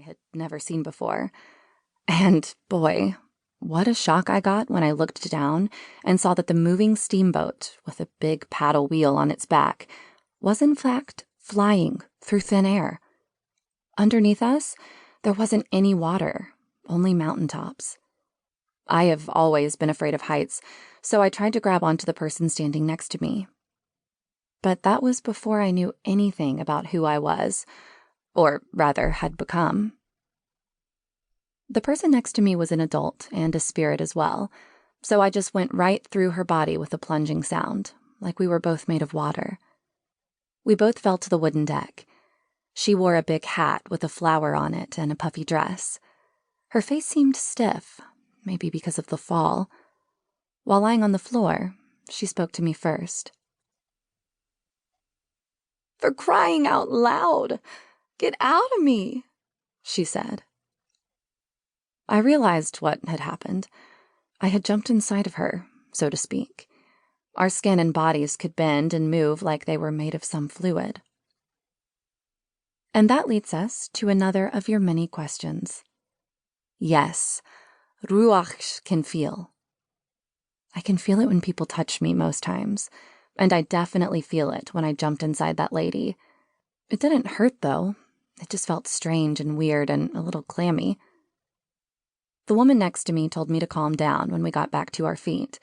had never seen before. And boy, what a shock I got when I looked down and saw that the moving steamboat, with a big paddle wheel on its back, was in fact flying through thin air. Underneath us, there wasn't any water, only mountaintops. I have always been afraid of heights, so I tried to grab onto the person standing next to me. But that was before I knew anything about who I was, or rather had become. The person next to me was an adult and a spirit as well, so I just went right through her body with a plunging sound, like we were both made of water. We both fell to the wooden deck. She wore a big hat with a flower on it and a puffy dress. Her face seemed stiff, maybe because of the fall. While lying on the floor, she spoke to me first. "For crying out loud! Get out of me!" she said. I realized what had happened. I had jumped inside of her, so to speak. Our skin and bodies could bend and move like they were made of some fluid. And that leads us to another of your many questions. Yes, Ruach can feel. I can feel it when people touch me most times, and I definitely feel it when I jumped inside that lady. It didn't hurt, though. It just felt strange and weird and a little clammy. The woman next to me told me to calm down when we got back to our feet.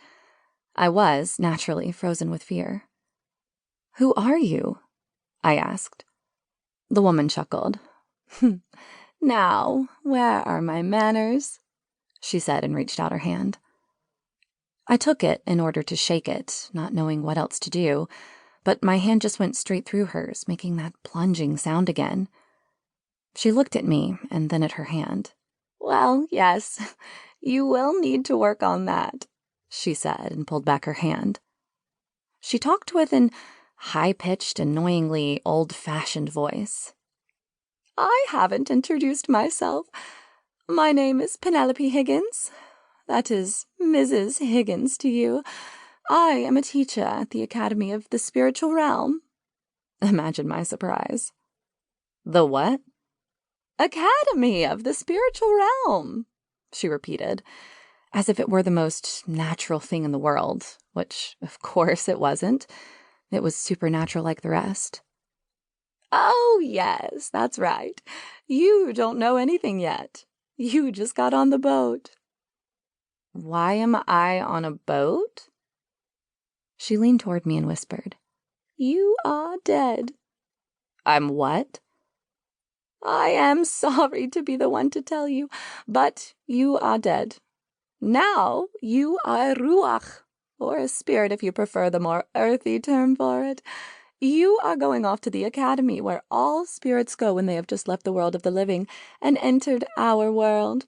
I was, naturally, frozen with fear. "Who are you?" I asked. The woman chuckled. "Now, where are my manners?" she said and reached out her hand. I took it in order to shake it, not knowing what else to do, but my hand just went straight through hers, making that plunging sound again. She looked at me and then at her hand. "Well, yes, you will need to work on that," she said and pulled back her hand. She talked with an high-pitched, annoyingly old-fashioned voice. "I haven't introduced myself. My name is Penelope Higgins. That is Mrs. Higgins to you. I am a teacher at the Academy of the Spiritual Realm." Imagine my surprise. "The what?" "Academy of the Spiritual Realm," she repeated, as if it were the most natural thing in the world, which, of course, it wasn't. It was supernatural like the rest. "Oh, yes, that's right. You don't know anything yet. You just got on the boat." "Why am I on a boat?" She leaned toward me and whispered. "You are dead." "I'm what?" "I am sorry to be the one to tell you, but you are dead. Now you are a ruach, or a spirit if you prefer the more earthy term for it. You are going off to the academy where all spirits go when they have just left the world of the living and entered our world.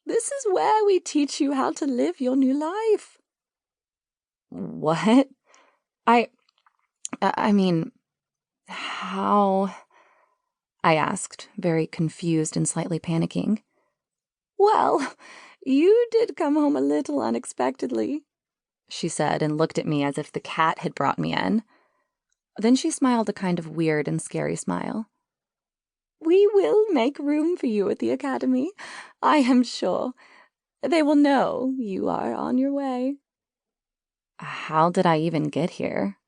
This is where we teach you how to live your new life." "What? I mean, how?" I asked, very confused and slightly panicking. "Well, you did come home a little unexpectedly," she said and looked at me as if the cat had brought me in. Then she smiled a kind of weird and scary smile. "We will make room for you at the academy, I am sure. They will know you are on your way." How did I even get here?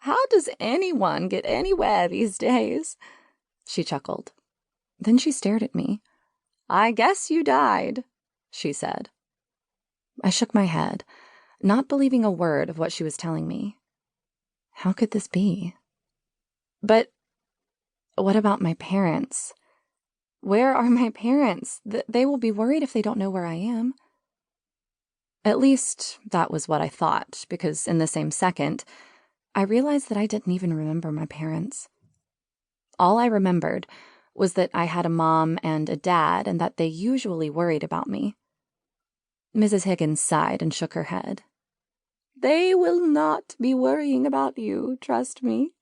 "How does anyone get anywhere these days?" She chuckled. Then she stared at me. "I guess you died," she said. I shook my head, not believing a word of what she was telling me. How could this be? But what about my parents? Where are my parents? They will be worried if they don't know where I am. At least that was what I thought, because in the same second, I realized that I didn't even remember my parents. All I remembered was that I had a mom and a dad and that they usually worried about me. Mrs. Higgins sighed and shook her head. "They will not be worrying about you, trust me."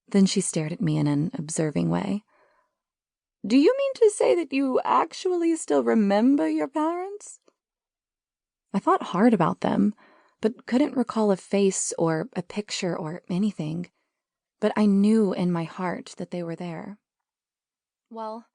Then she stared at me in an observing way. "Do you mean to say that you actually still remember your parents?" I thought hard about them, but couldn't recall a face or a picture or anything. But I knew in my heart that they were there. "Well,